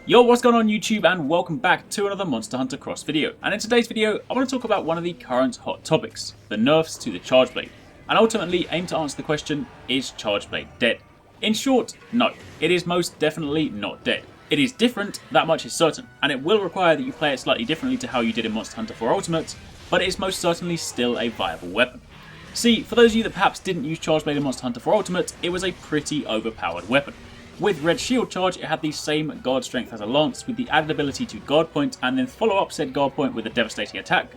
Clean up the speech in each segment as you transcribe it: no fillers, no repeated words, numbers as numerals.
Yo, what's going on YouTube, and welcome back to another Monster Hunter Cross video. And in today's video, I want to talk about one of the current hot topics, the nerfs to the Charge Blade, and ultimately aim to answer the question, is Charge Blade dead? In short, no, it is most definitely not dead. It is different, that much is certain, and it will require that you play it slightly differently to how you did in Monster Hunter 4 Ultimate, but it is most certainly still a viable weapon. See, for those of you that perhaps didn't use Charge Blade in Monster Hunter 4 Ultimate, it was a pretty overpowered weapon. With Red Shield Charge, it had the same guard strength as a lance, with the added ability to guard point and then follow up said guard point with a devastating attack.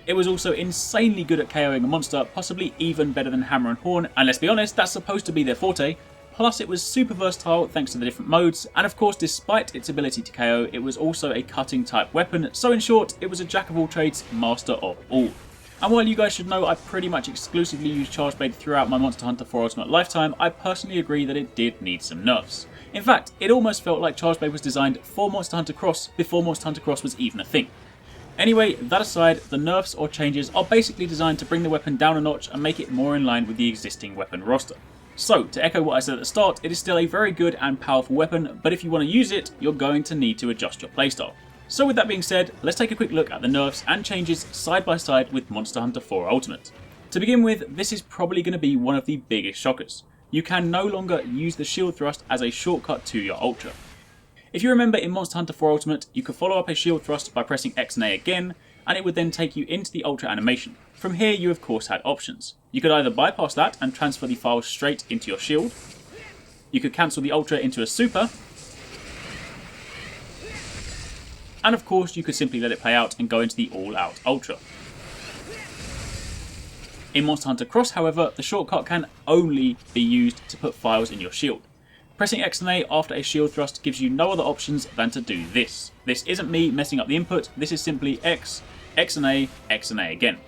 It was also insanely good at KOing a monster, possibly even better than Hammer and Horn, and let's be honest, that's supposed to be their forte. Plus it was super versatile thanks to the different modes, and of course despite its ability to KO, it was also a cutting type weapon, so in short, it was a jack of all trades, master of all. And while you guys should know I pretty much exclusively used Charge Blade throughout my Monster Hunter 4 Ultimate lifetime, I personally agree that it did need some nerfs. In fact, it almost felt like Charge Blade was designed for Monster Hunter Cross before Monster Hunter Cross was even a thing. Anyway, that aside, the nerfs or changes are basically designed to bring the weapon down a notch and make it more in line with the existing weapon roster. So, to echo what I said at the start, it is still a very good and powerful weapon, but if you want to use it, you're going to need to adjust your playstyle. So with that being said, let's take a quick look at the nerfs and changes side by side with Monster Hunter 4 Ultimate. To begin with, this is probably going to be one of the biggest shockers. You can no longer use the shield thrust as a shortcut to your ultra. If you remember in Monster Hunter 4 Ultimate, you could follow up a shield thrust by pressing X and A again, and it would then take you into the ultra animation. From here you of course had options. You could either bypass that and transfer the file straight into your shield, you could cancel the ultra into a super, and of course you could simply let it play out and go into the all-out ultra. In Monster Hunter Cross, however, the shortcut can only be used to put files in your shield. Pressing X and A after a shield thrust gives you no other options than to do this. This isn't me messing up the input, this is simply X, X and A again.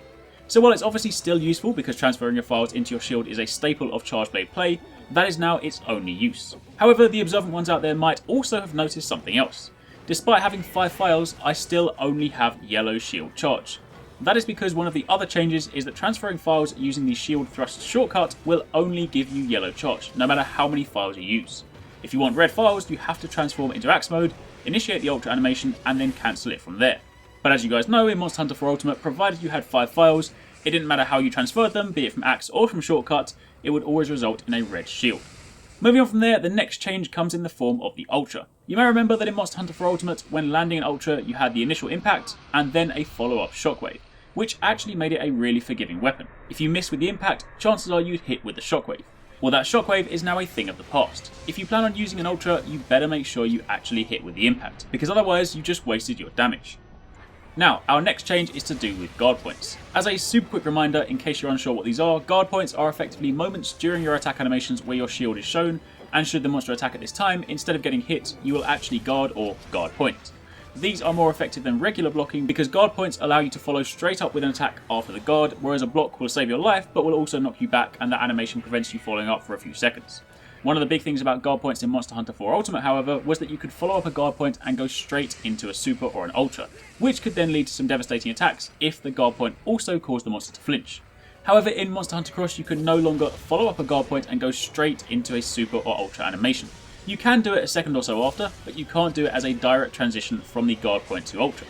So while it's obviously still useful because transferring your files into your shield is a staple of Charge Blade play, that is now its only use. However, the observant ones out there might also have noticed something else. Despite having 5 files, I still only have yellow shield charge. That is because one of the other changes is that transferring files using the shield thrust shortcut will only give you yellow charge, no matter how many files you use. If you want red files, you have to transform into Axe mode, initiate the ultra animation, and then cancel it from there. But as you guys know, in Monster Hunter 4 Ultimate, provided you had 5 files, it didn't matter how you transferred them, be it from Axe or from shortcut, it would always result in a red shield. Moving on from there, the next change comes in the form of the Ultra. You may remember that in Monster Hunter 4 Ultimate, when landing an Ultra, you had the initial impact, and then a follow-up shockwave, which actually made it a really forgiving weapon. If you miss with the impact, chances are you'd hit with the shockwave. Well, that shockwave is now a thing of the past. If you plan on using an Ultra, you better make sure you actually hit with the impact, because otherwise you just wasted your damage. Now, our next change is to do with guard points. As a super quick reminder, in case you're unsure what these are, guard points are effectively moments during your attack animations where your shield is shown, and should the monster attack at this time, instead of getting hit, you will actually guard or guard point. These are more effective than regular blocking because guard points allow you to follow straight up with an attack after the guard, whereas a block will save your life but will also knock you back, and that animation prevents you following up for a few seconds. One of the big things about guard points in Monster Hunter 4 Ultimate, however, was that you could follow up a guard point and go straight into a super or an ultra, which could then lead to some devastating attacks if the guard point also caused the monster to flinch. However, in Monster Hunter Cross you can no longer follow up a guard point and go straight into a super or ultra animation. You can do it a second or so after, but you can't do it as a direct transition from the guard point to ultra.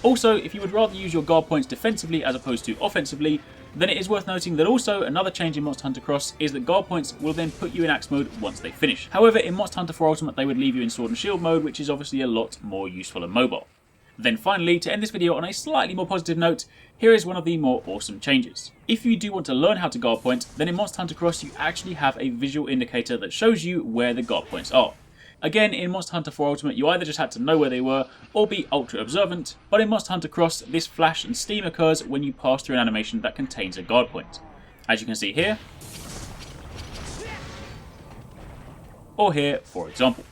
Also, if you would rather use your guard points defensively as opposed to offensively, then it is worth noting that also another change in Monster Hunter Cross is that guard points will then put you in Axe mode once they finish. However, in Monster Hunter 4 Ultimate they would leave you in Sword and Shield mode, which is obviously a lot more useful and mobile. Then finally, to end this video on a slightly more positive note, here is one of the more awesome changes. If you do want to learn how to guard point, then in Monster Hunter Cross you actually have a visual indicator that shows you where the guard points are. Again, in Monster Hunter 4 Ultimate you either just had to know where they were or be ultra observant, but in Monster Hunter Cross this flash and steam occurs when you pass through an animation that contains a guard point. As you can see here, or here for example.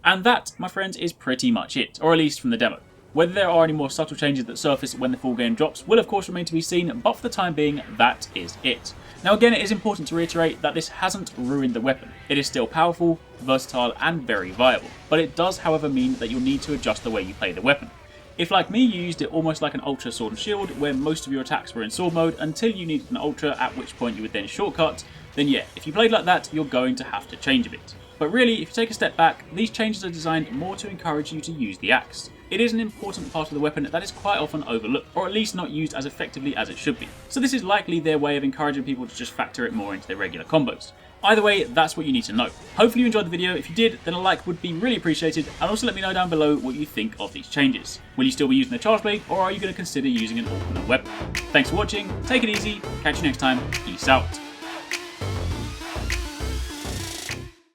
And that, my friends, is pretty much it, or at least from the demo. Whether there are any more subtle changes that surface when the full game drops will of course remain to be seen, but for the time being, that is it. Now again, it is important to reiterate that this hasn't ruined the weapon. It is still powerful, versatile and very viable, but it does however mean that you'll need to adjust the way you play the weapon. If like me you used it almost like an ultra sword and shield where most of your attacks were in sword mode until you needed an ultra, at which point you would then shortcut, then yeah, if you played like that, you're going to have to change a bit. But really, if you take a step back, these changes are designed more to encourage you to use the axe. It is an important part of the weapon that is quite often overlooked, or at least not used as effectively as it should be. So this is likely their way of encouraging people to just factor it more into their regular combos. Either way, that's what you need to know. Hopefully you enjoyed the video. If you did, then a like would be really appreciated, and also let me know down below what you think of these changes. Will you still be using the charge blade, or are you going to consider using an alternate weapon? Thanks for watching, take it easy, catch you next time, peace out.